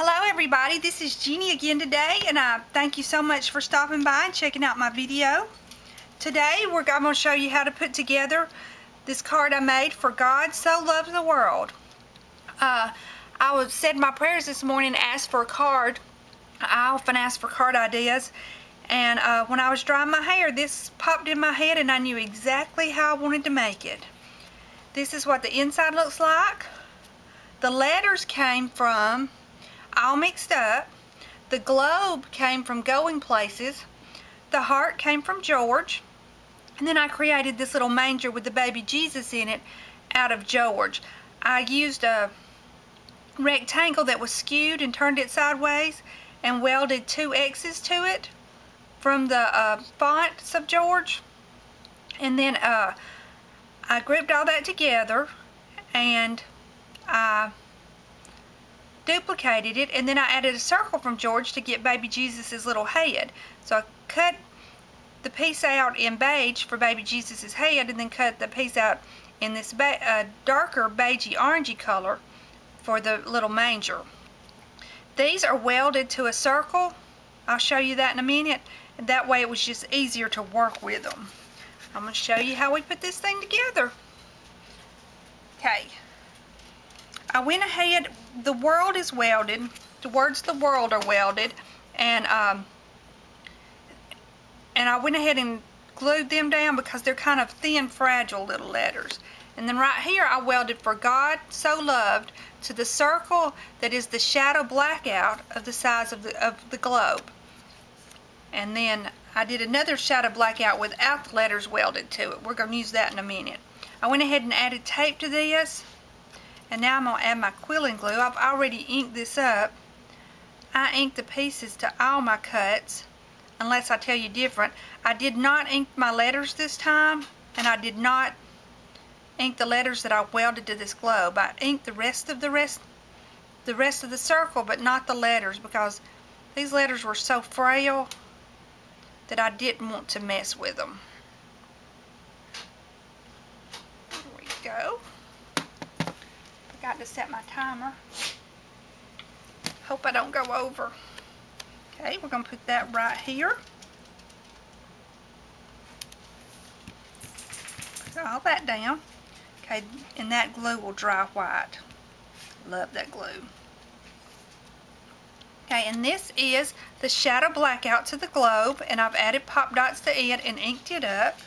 Hello everybody, this is Jeannie again today, and I thank you so much for stopping by and checking out my video. Today I'm going to show you how to put together this card I made for God So Loved the World. I said my prayers this morning and asked for a card. I often ask for card ideas, and when I was drying my hair, this popped in my head and I knew exactly how I wanted to make it. This is what the inside looks like. The letters came from all mixed up. The globe came from Going Places. The heart came from George. And then I created this little manger with the baby Jesus in it out of George. I used a rectangle that was skewed and turned it sideways and welded 2 X's to it from the fonts of George. And then I grouped all that together and I duplicated it, and then I added a circle from George to get baby Jesus's little head. So I cut the piece out in beige for baby Jesus's head, and then cut the piece out in this darker beigey orangey color for the little manger. These are welded to a circle. I'll show you that in a minute, and that way it was just easier to work with them. I'm going to show you how we put this thing together. Okay. I went ahead, the world is welded, the words the world are welded, and I went ahead and glued them down because they're kind of thin, fragile little letters. And then right here I welded for God So Loved to the circle that is the shadow blackout of the size of the globe. And then I did another shadow blackout without the letters welded to it. We're going to use that in a minute. I went ahead and added tape to this. And now I'm going to add my quilling glue. I've already inked this up. I inked the pieces to all my cuts, unless I tell you different. I did not ink my letters this time, and I did not ink the letters that I welded to this globe. I inked the rest of the circle, but not the letters, because these letters were so frail that I didn't want to mess with them. There we go. Got to set my timer. Hope I don't go over. Okay, we're going to put that right here. Put all that down. Okay, and that glue will dry white. Love that glue. Okay, and this is the shadow blackout to the globe, and I've added pop dots to it and inked it up.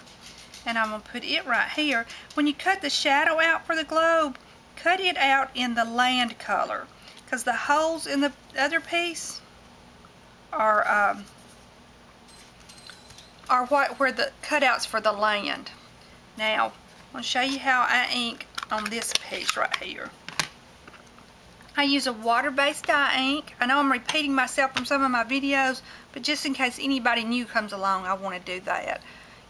And I'm going to put it right here. When you cut the shadow out for the globe, cut it out in the land color, because the holes in the other piece are where the cutouts for the land. Now, I'm going to show you how I ink on this piece right here. I use a water-based dye ink. I know I'm repeating myself from some of my videos, but just in case anybody new comes along, I want to do that.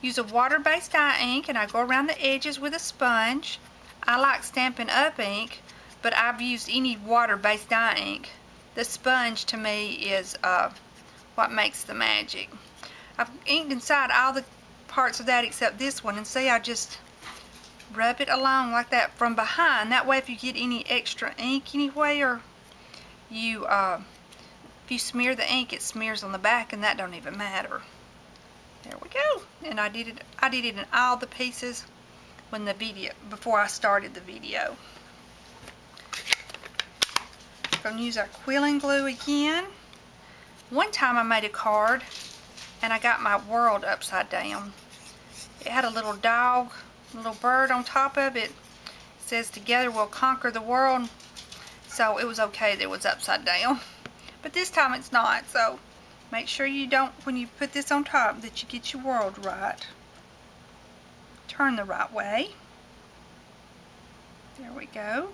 Use a water-based dye ink, and I go around the edges with a sponge. I like Stampin' Up! Ink, but I've used any water-based dye ink. The sponge, to me, is what makes the magic. I've inked inside all the parts of that except this one, and see, I just rub it along like that from behind. That way, if you get any extra ink anywhere, if you smear the ink, it smears on the back, and that don't even matter. There we go. And I did it in all the pieces before I started the video. I'm going to use our quilling glue again. One time I made a card and I got my world upside down. It had a little dog, a little bird on top of it. It says, "Together we'll conquer the world." So it was okay that it was upside down. But this time it's not, so make sure you don't, when you put this on top, that you get your world right. Turn the right way. There we go.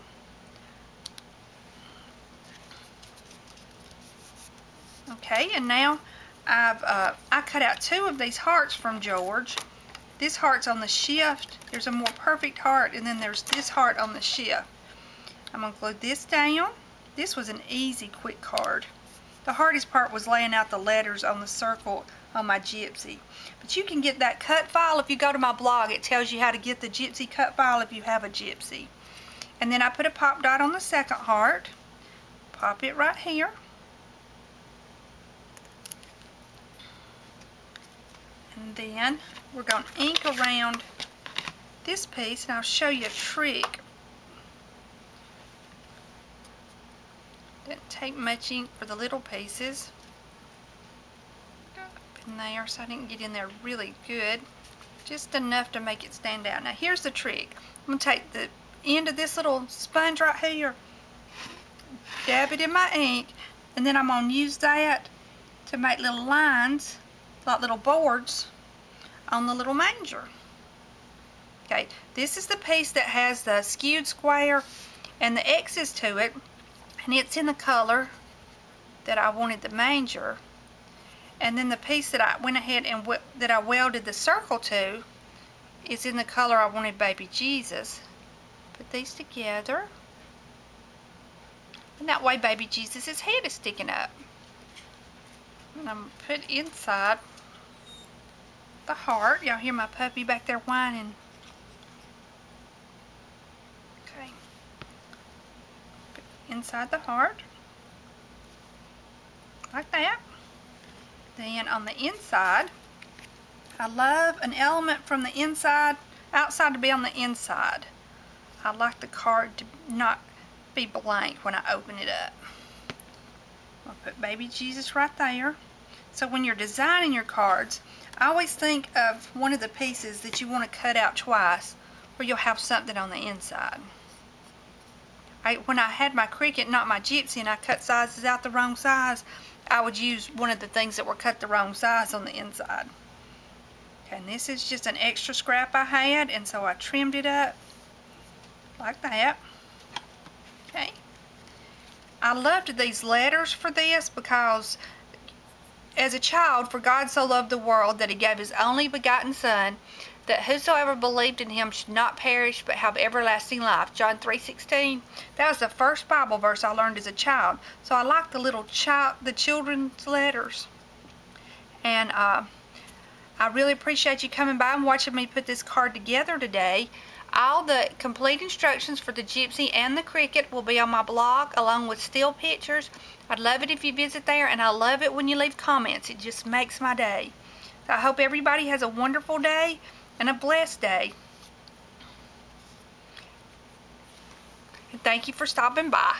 Okay, and now I cut out 2 of these hearts from George. This heart's on the shift. There's a more perfect heart, and then there's this heart on the shift. I'm going to glue this down. This was an easy, quick card. The hardest part was laying out the letters on the circle on my Gypsy. But you can get that cut file if you go to my blog. It tells you how to get the Gypsy cut file if you have a Gypsy. And then I put a pop dot on the second heart, pop it right here. And then we're going to ink around this piece, and I'll show you a trick. Didn't take much ink for the little pieces. Up in there, so I didn't get in there really good. Just enough to make it stand out. Now here's the trick. I'm going to take the end of this little sponge right here, dab it in my ink, and then I'm going to use that to make little lines, like little boards, on the little manger. Okay, this is the piece that has the skewed square and the X's to it, and it's in the color that I wanted the manger. And then the piece that I went ahead and that I welded the circle to is in the color I wanted baby Jesus. Put these together, and that way baby Jesus' head is sticking up. And I'm going to put inside the heart. Y'all hear my puppy back there whining. Okay. Put inside the heart. Like that. Then on the inside, I love an element from the outside to be on the inside. I like the card to not be blank when I open it up. I'll put baby Jesus right there. So when you're designing your cards, I always think of one of the pieces that you want to cut out twice, where you'll have something on the inside. When I had my cricket, not my gypsy, and I cut sizes out the wrong size, I would use one of the things that were cut the wrong size on the inside. Okay, and this is just an extra scrap I had, and so I trimmed it up like that. Okay. I loved these letters for this because as a child, for God so loved the world that he gave his only begotten Son, that whosoever believed in him should not perish but have everlasting life. John 3:16. That was the first Bible verse I learned as a child. So I like the children's letters. And I really appreciate you coming by and watching me put this card together today. All the complete instructions for the gypsy and the cricket will be on my blog, along with still pictures. I'd love it if you visit there, and I love it when you leave comments. It just makes my day. So I hope everybody has a wonderful day and a blessed day. And thank you for stopping by.